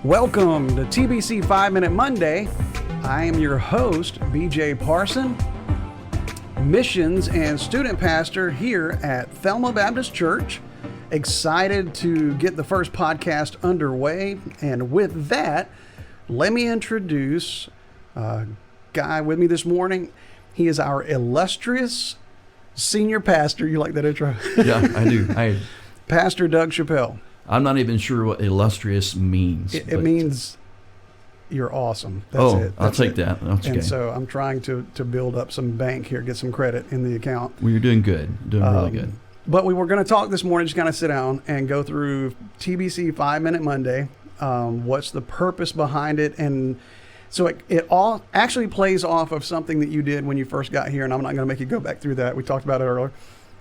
Welcome to TBC 5 Minute Monday. I am your host, BJ Parson, missions and student pastor here at Thelma Baptist Church. Excited to get the first podcast underway. And with that, let me introduce a guy with me this morning. He is our illustrious senior pastor. You like that intro? Yeah, I do. Pastor Doug Chappelle. I'm not even sure what illustrious means. It means you're awesome. That's it. I'll take that. That's okay. And so I'm trying to build up some bank here, get some credit in the account. Well, you're doing good. Doing really good. But we were going to talk this morning, just kind of sit down and go through TBC 5 Minute Monday. What's the purpose behind it? And so it all actually plays off of something that you did when you first got here, and I'm not going to make you go back through that. We talked about it earlier.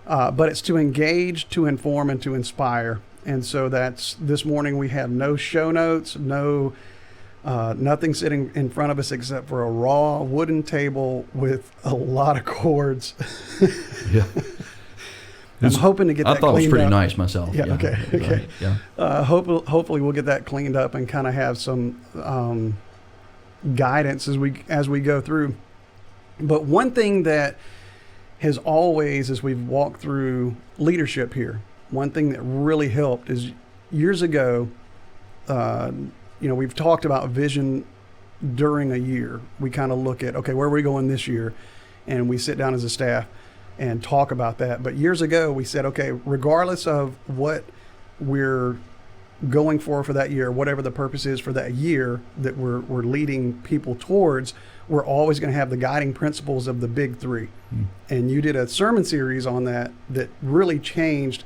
But it's to engage, to inform, and to inspire. And so that's this morning. We have no show notes, nothing sitting in front of us except for a raw wooden table with a lot of cords. Yeah. I'm hoping to get that cleaned up. I thought it was pretty nice myself. Yeah, okay. Right. Yeah. Hopefully we'll get that cleaned up and kind of have some guidance as we go through. But one thing that has always, as we've walked through leadership here, one thing that really helped is years ago, we've talked about vision during a year. We kind of look at, okay, where are we going this year? And we sit down as a staff and talk about that. But years ago, we said, okay, regardless of what we're going for that year, whatever the purpose is for that year that we're leading people towards, we're always going to have the guiding principles of the big three. And you did a sermon series on that really changed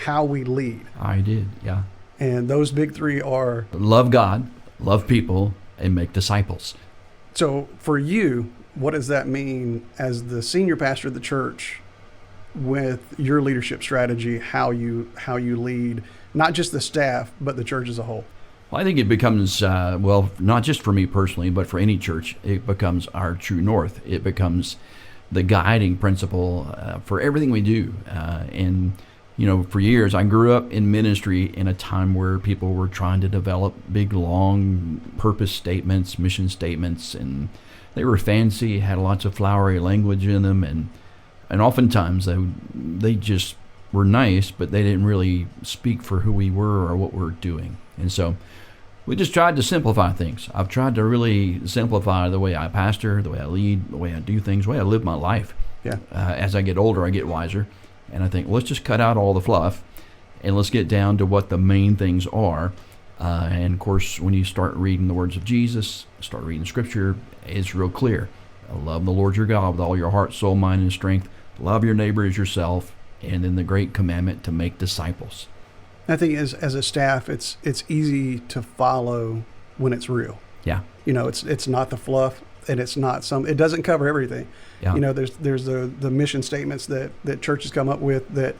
how we lead. I did, yeah. And those big three are love God, love people, and make disciples. So for you, what does that mean as the senior pastor of the church with your leadership strategy, how you lead, not just the staff, but the church as a whole? Well, I think it becomes, not just for me personally, but for any church, it becomes our true north. It becomes the guiding principle for everything we do. For years, I grew up in ministry in a time where people were trying to develop big, long purpose statements, mission statements, and they were fancy, had lots of flowery language in them, and oftentimes they just were nice, but they didn't really speak for who we were or what we're doing. And so we just tried to simplify things. I've tried to really simplify the way I pastor, the way I lead, the way I do things, the way I live my life. Yeah. As I get older, I get wiser. And I think, let's just cut out all the fluff and let's get down to what the main things are. And of course, when you start reading the words of Jesus, start reading Scripture, it's real clear. Love the Lord your God with all your heart, soul, mind, and strength. Love your neighbor as yourself. And then the great commandment to make disciples. I think as a staff, it's easy to follow when it's real. Yeah. It's not the fluff, and it's not it doesn't cover everything. Yeah. There's the mission statements that churches come up with that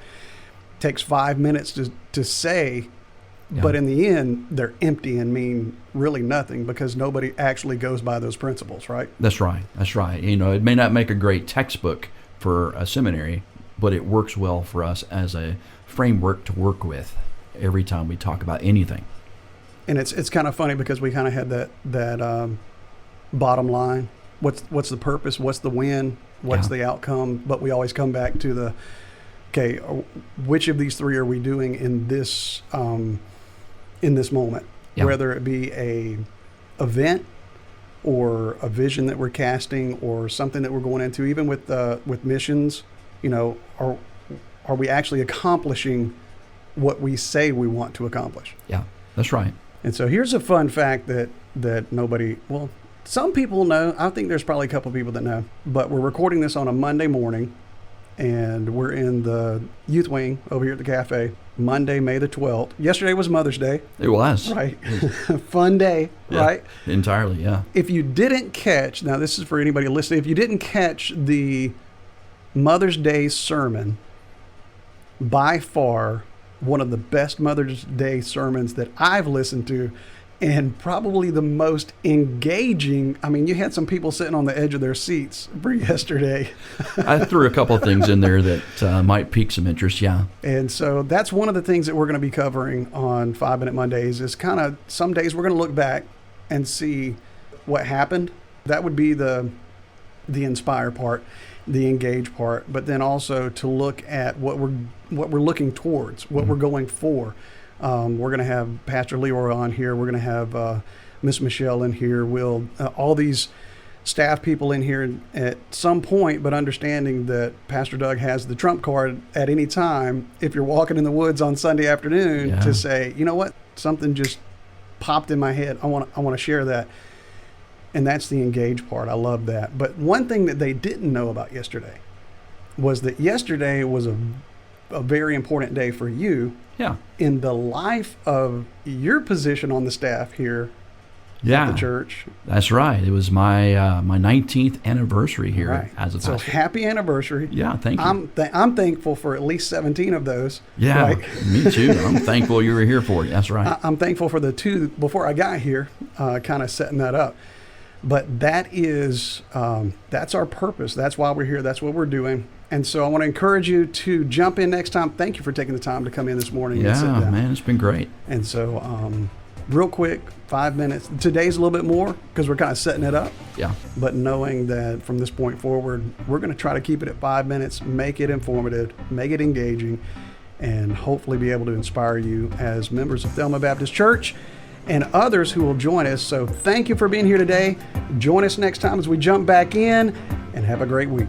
takes 5 minutes to say, yeah. But in the end, they're empty and mean really nothing because nobody actually goes by those principles, right? That's right. It may not make a great textbook for a seminary, but it works well for us as a framework to work with every time we talk about anything. And it's kind of funny because we kind of had that bottom line. What's the purpose? What's the win? What's the outcome? But we always come back to okay, which of these three are we doing in this moment? Yeah. Whether it be a event or a vision that we're casting or something that we're going into, even with missions, are we actually accomplishing what we say we want to accomplish? Yeah, that's right. And so here's a fun fact that nobody, some people know. I think there's probably a couple people that know, but we're recording this on a Monday morning, and we're in the youth wing over here at the cafe, Monday, May the 12th. Yesterday was Mother's Day. It was. Right. Fun day, yeah, right? Entirely, yeah. If you didn't catch, now this is for anybody listening, if you didn't catch the Mother's Day sermon, by far one of the best Mother's Day sermons that I've listened to and probably the most engaging. I mean, you had some people sitting on the edge of their seats for yesterday. I threw a couple of things in there that might pique some interest, yeah. And so that's one of the things that we're going to be covering on 5 Minute Mondays is kind of some days we're going to look back and see what happened. That would be the inspire part, the engage part, but then also to look at what we're looking towards, what we're going for. We're going to have Pastor Leroy on here. We're going to have Miss Michelle in here. We'll all these staff people in here at some point, but understanding that Pastor Doug has the trump card at any time. If you're walking in the woods on Sunday afternoon, to say, you know what, something just popped in my head. I want to share that. And that's the engage part. I love that. But one thing that they didn't know about yesterday was that yesterday was a very important day for you in the life of your position on the staff here at the church. That's right. It was my my 19th anniversary here as a pastor. So happy anniversary. Yeah, thank you. I'm thankful for at least 17 of those. Yeah, me too. I'm thankful you were here for it. That's right. I'm thankful for the 2 before I got here, kind of setting that up. But that is, that's our purpose. That's why we're here. That's what we're doing. And so I want to encourage you to jump in next time. Thank you for taking the time to come in this morning and sit down. Yeah, man, it's been great. And so real quick, 5 minutes. Today's a little bit more because we're kind of setting it up. Yeah. But knowing that from this point forward, we're going to try to keep it at 5 minutes, make it informative, make it engaging, and hopefully be able to inspire you as members of Thelma Baptist Church and others who will join us. So thank you for being here today. Join us next time as we jump back in, and have a great week.